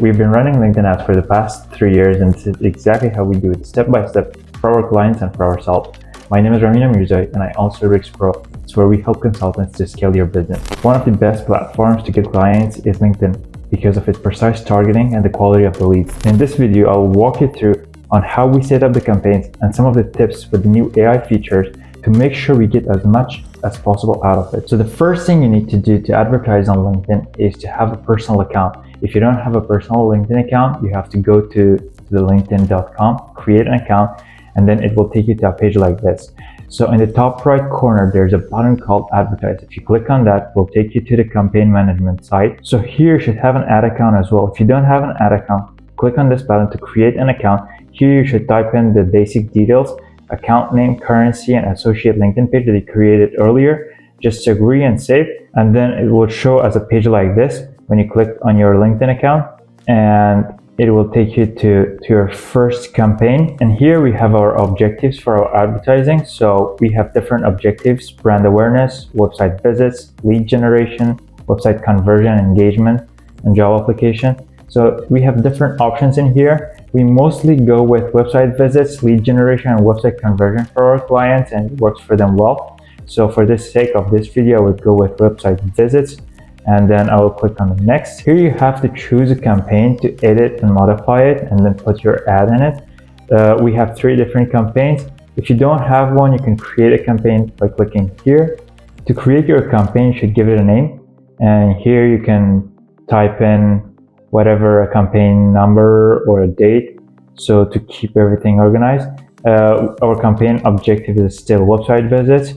We've been running LinkedIn ads for the past 3 years, and this is exactly how we do it step by step for our clients and for ourselves. My name is Ramin, and I also Rick's Pro. It's where we help consultants to scale your business. One of the best platforms to get clients is LinkedIn because of its precise targeting and the quality of the leads. In this video, I'll walk you through on how we set up the campaigns and some of the tips with the new AI features to make sure we get as much as possible out of it. So the first thing you need to do to advertise on LinkedIn is to have a personal account. If you don't have a personal LinkedIn account, you have to go to the linkedin.com, create an account, and then it will take you to a page like this. So in the top right corner, there's a button called advertise. If you click on that, it will take you to the campaign management site. So here you should have an ad account as well. If you don't have an ad account, click on this button to create an account. Here you should type in the basic details, account name, currency, and associate LinkedIn page that you created earlier. Just agree and save, and then it will show as a page like this when you click on your LinkedIn account, and it will take you to your first campaign. And here we have our objectives for our advertising. So we have different objectives: brand awareness, website visits, lead generation, website conversion, engagement, and job application. So we have different options in here. We mostly go with website visits, lead generation, and website conversion for our clients, and it works for them well. So for the sake of this video, I would go with website visits, and then I will click on the next. Here you have to choose a campaign to edit and modify it, and then put your ad in it. We have 3 different campaigns. If you don't have one, you can create a campaign by clicking here. To create your campaign, you should give it a name, and here you can type in whatever a campaign number or a date, so to keep everything organized. Our campaign objective is still website visits.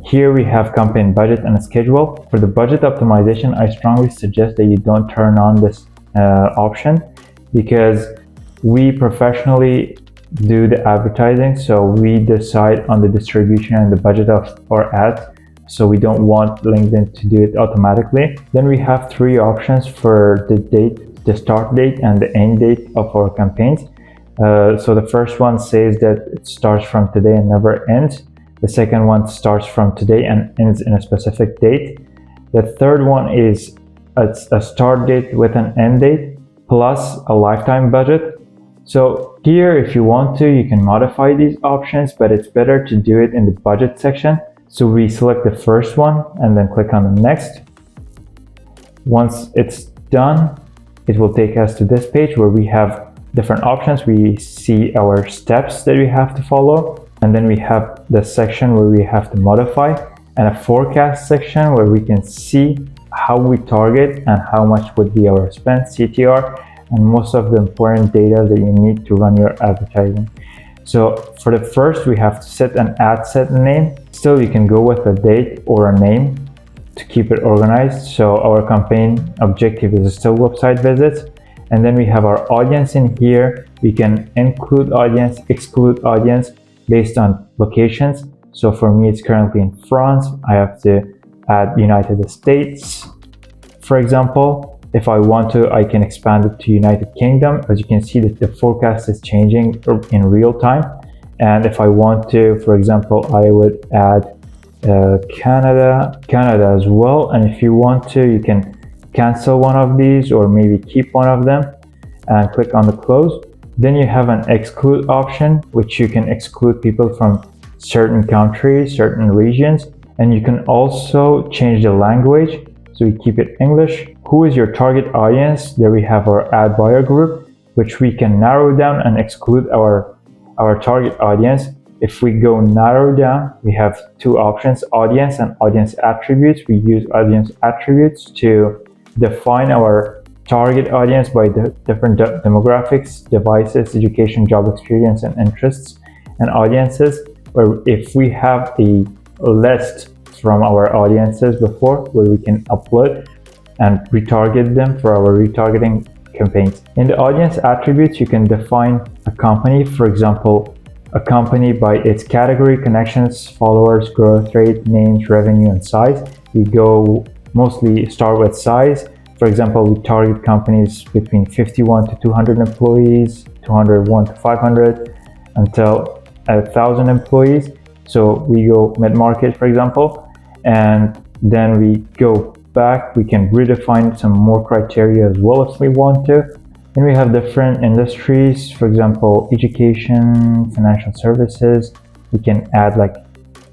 Here we have campaign budget and a schedule. For the budget optimization, I strongly suggest that you don't turn on this option, because we professionally do the advertising, so we decide on the distribution and the budget of our ads. So we don't want LinkedIn to do it automatically. Then we have 3 options for the date, the start date and the end date of our campaigns. So the first one says that it starts from today and never ends. The second one starts from today and ends in a specific date. The third one is a start date with an end date plus a lifetime budget. So here, if you want to, you can modify these options, but it's better to do it in the budget section. So we select the first one and then click on the next. Once it's done, it will take us to this page where we have different options. We see our steps that we have to follow, and then we have the section where we have to modify, and a forecast section where we can see how we target and how much would be our spend, CTR, and most of the important data that you need to run your advertising. So for the first, we have to set an ad set name. Still, you can go with a date or a name to keep it organized. So our campaign objective is still website visits. And then we have our audience in here. We can include audience, exclude audience based on locations. So for me, it's currently in France. I have to add United States, for example. If I want to, I can expand it to United Kingdom. As you can see, that the forecast is changing in real time. And if I want to, for example, I would add Canada as well. And if you want to, you can cancel one of these or maybe keep one of them and click on the close. Then you have an exclude option, which you can exclude people from certain countries, certain regions. And you can also change the language. So we keep it English. Who is your target audience? There we have our ad buyer group, which we can narrow down and exclude our target audience. If we go narrow down, we have 2 options, audience and audience attributes. We use audience attributes to define our target audience by the different demographics, devices, education, job experience, and interests. And audiences, where if we have a list from our audiences before, where we can upload and retarget them for our retargeting campaigns. In the audience attributes, you can define a company, for example, a company by its category, connections, followers, growth rate, names, revenue, and size. We go mostly start with size. For example, we target companies between 51 to 200 employees, 201 to 500, until 1,000 employees. So we go mid-market, for example, and then we go back. We can redefine some more criteria as well if we want to. Then we have different industries, for example, education, financial services. We can add like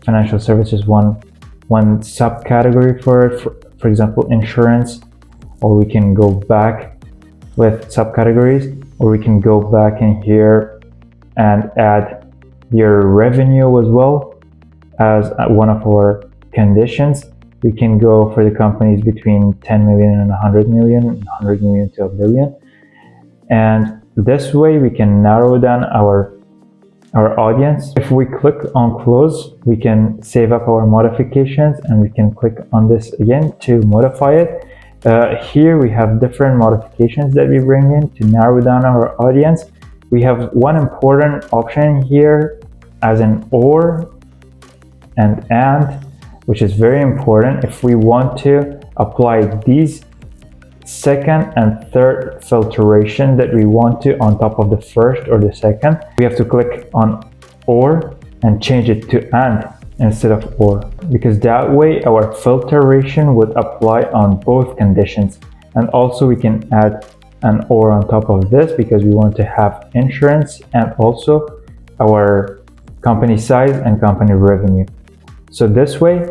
financial services one subcategory for it, for example, insurance, or we can go back with subcategories, or we can go back in here and add your revenue as well as one of our conditions. We can go for the companies between 10 million and 100 million, 100 million to a billion. And this way we can narrow down our audience. If we click on close, we can save up our modifications, and we can click on this again to modify it. Here we have different modifications that we bring in to narrow down our audience. We have one important option here as an or and, which is very important. If we want to apply these second and third filtration that we want to on top of the first or the second, we have to click on or and change it to and instead of or, because that way our filtration would apply on both conditions. And also we can add an or on top of this because we want to have insurance and also our company size and company revenue. So this way,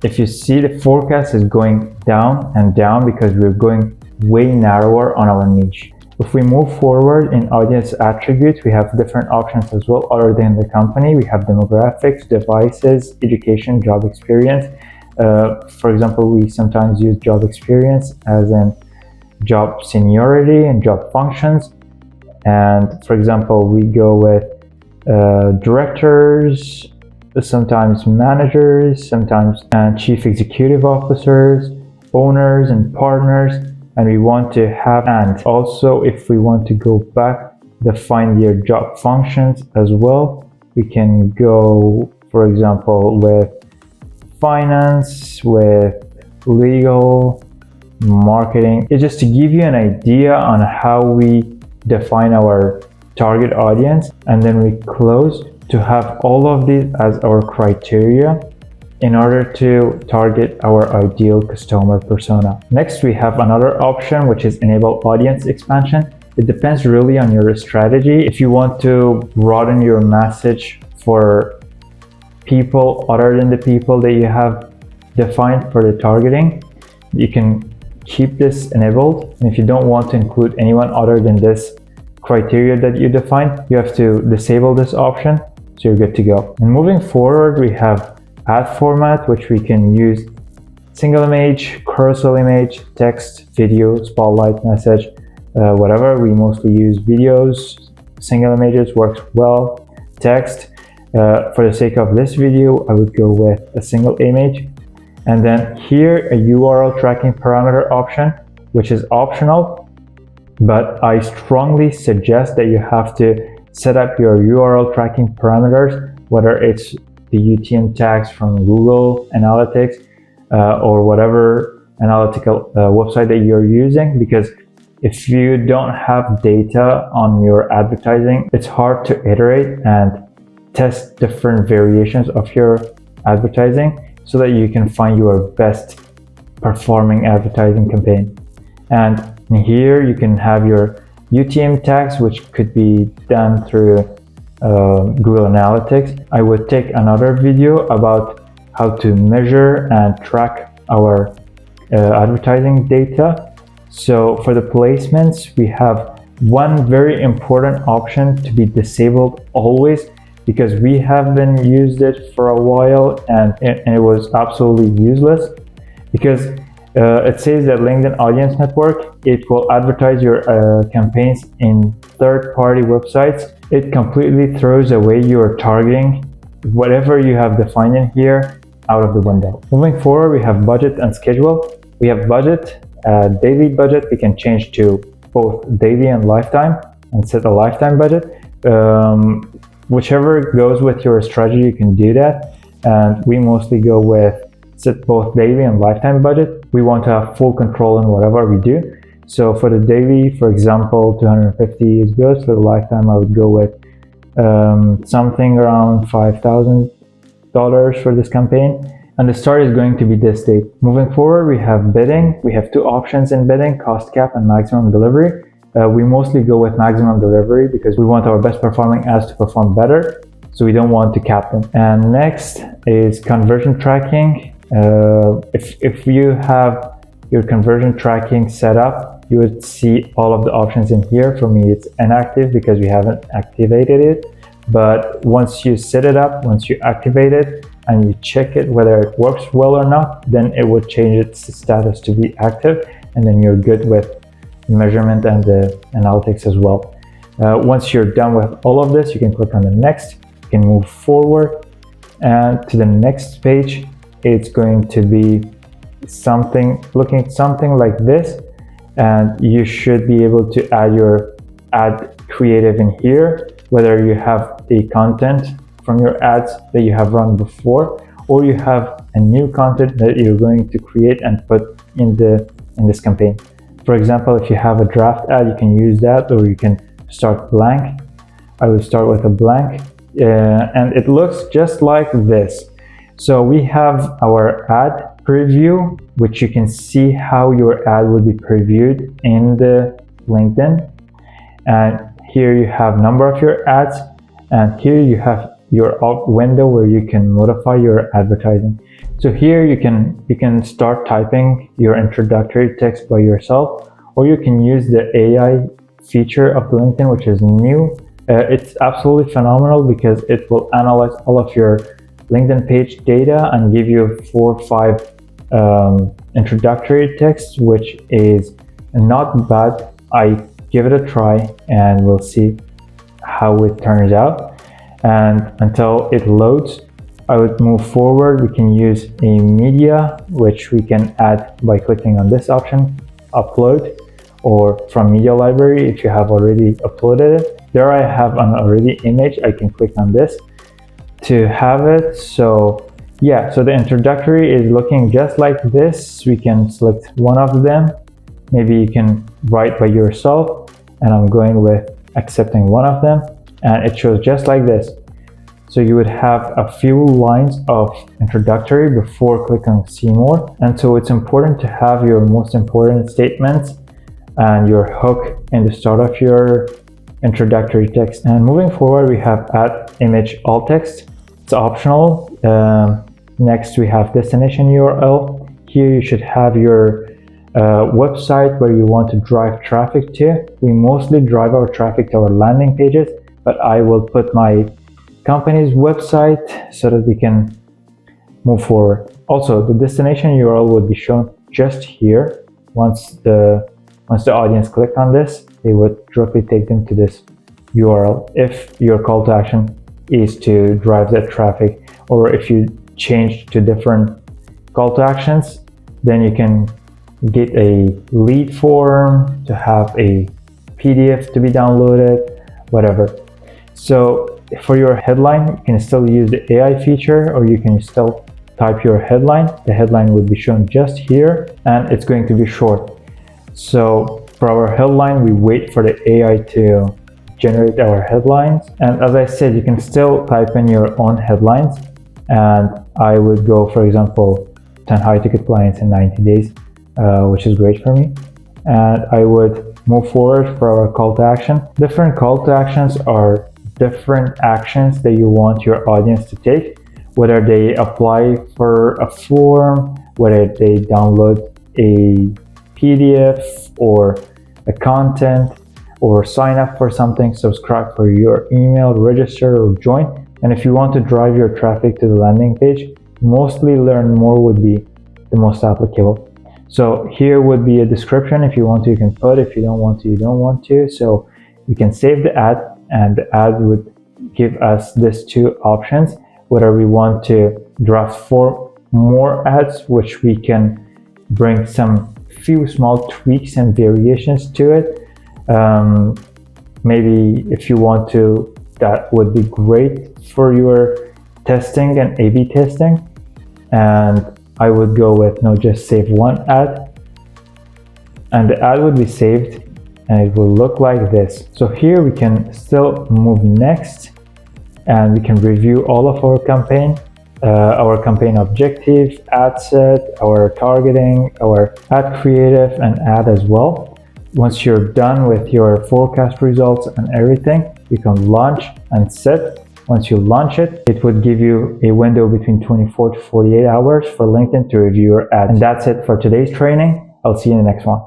if you see, the forecast is going down and down because we're going way narrower on our niche. If we move forward in audience attributes, we have different options as well other than the company. We have demographics, devices, education, job experience. For example, we sometimes use job experience as in job seniority and job functions. And for example, we go with directors, sometimes managers, sometimes chief executive officers, owners and partners, and we want to have and. Also, if we want to go back, define your job functions as well. We can go, for example, with finance, with legal, marketing. It's just to give you an idea on how we define our target audience, and then we close to have all of these as our criteria in order to target our ideal customer persona. Next, we have another option, which is enable audience expansion. It depends really on your strategy. If you want to broaden your message for people other than the people that you have defined for the targeting, you can keep this enabled. And if you don't want to include anyone other than this criteria that you define, you have to disable this option, so you're good to go. And moving forward, we have ad format, which we can use single image, carousel image, text, video, spotlight, message, whatever. We mostly use videos. Single images works well. Text, for the sake of this video, I would go with a single image. And then here, a URL tracking parameter option, which is optional, but I strongly suggest that you have to set up your URL tracking parameters, whether it's the UTM tags from Google Analytics or whatever analytical website that you're using, because if you don't have data on your advertising, it's hard to iterate and test different variations of your advertising so that you can find your best performing advertising campaign. And here you can have your UTM tags, which could be done through Google Analytics. I would take another video about how to measure and track our advertising data. So for the placements, we have one very important option to be disabled always, because we haven't used it for a while and it was absolutely useless, because it says that LinkedIn Audience Network, it will advertise your campaigns in third-party websites. It completely throws away your targeting, whatever you have defined in here, out of the window. Moving forward, we have budget and schedule. We have budget, daily budget. We can change to both daily and lifetime and set a lifetime budget. Whichever goes with your strategy, you can do that. And we mostly go with set both daily and lifetime budget. We want to have full control in whatever we do. So for the daily, for example, 250 is good. For the lifetime, I would go with something around $5,000 for this campaign. And the start is going to be this date. Moving forward, we have bidding. We have two options in bidding, cost cap and maximum delivery. We mostly go with maximum delivery because we want our best performing ads to perform better, so we don't want to cap them. And next is conversion tracking. If you have your conversion tracking set up, you would see all of the options in here. For me, it's inactive because we haven't activated it. But once you set it up, once you activate it and you check it whether it works well or not, then it would change its status to be active, and then you're good with measurement and the analytics as well. Once you're done with all of this, you can click on the next. You can move forward, and to the next page, it's going to be looking something like this, and you should be able to add your ad creative in here, whether you have the content from your ads that you have run before, or you have a new content that you're going to create and put in this campaign. For example, if you have a draft ad, you can use that, or you can start blank. I will start with a blank, and it looks just like this. So we have our ad preview, which you can see how your ad will be previewed in the LinkedIn. And here you have number of your ads, and here you have your alt window where you can modify your advertising. So here you can start typing your introductory text by yourself, or you can use the AI feature of LinkedIn, which is new. It's absolutely phenomenal because it will analyze all of your LinkedIn page data and give you 4 or 5 introductory texts, which is not bad. I give it a try and we'll see how it turns out. And until it loads, I would move forward. We can use a media, which we can add by clicking on this option, upload, or from media library if you have already uploaded it. There I have an already image. I can click on this to have it. So yeah, so the introductory is looking just like this. We can select one of them. Maybe you can write by yourself, and I'm going with accepting one of them, and it shows just like this. So you would have a few lines of introductory before clicking see more. And so it's important to have your most important statements and your hook in the start of your introductory text. And moving forward, we have add image alt text. It's optional. Next, we have destination URL. Here you should have your website where you want to drive traffic to. We mostly drive our traffic to our landing pages, but I will put my company's website so that we can move forward. Also, the destination URL would be shown just here. Once the audience click on this, they would directly take them to this URL if your call to action is to drive that traffic, or if you change to different call to actions, then you can get a lead form to have a PDF to be downloaded, whatever. So for your headline, you can still use the AI feature, or you can still type your headline. The headline would be shown just here, and it's going to be short. So for our headline, we wait for the AI to generate our headlines. And as I said, you can still type in your own headlines. And I would go, for example, 10 high ticket clients in 90 days, which is great for me. And I would move forward for our call to action. Different call to actions are different actions that you want your audience to take, whether they apply for a form, whether they download a PDF or a content, or sign up for something, subscribe for your email, register or join. And if you want to drive your traffic to the landing page, mostly learn more would be the most applicable. So here would be a description. If you want to, you can put. If you don't want to, you don't want to. So you can save the ad, and the ad would give us these two options, whether we want to draft 4 more ads, which we can bring some few small tweaks and variations to it. Maybe if you want to, that would be great for your testing and A/B testing. And I would go with no, just save one ad, and the ad would be saved, and it will look like this. So here we can still move next, and we can review all of our campaign objective, ad set, our targeting, our ad creative, and ad as well. Once you're done with your forecast results and everything, you can launch and set. Once you launch it, it would give you a window between 24 to 48 hours for LinkedIn to review your ads. And that's it for today's training. I'll see you in the next one.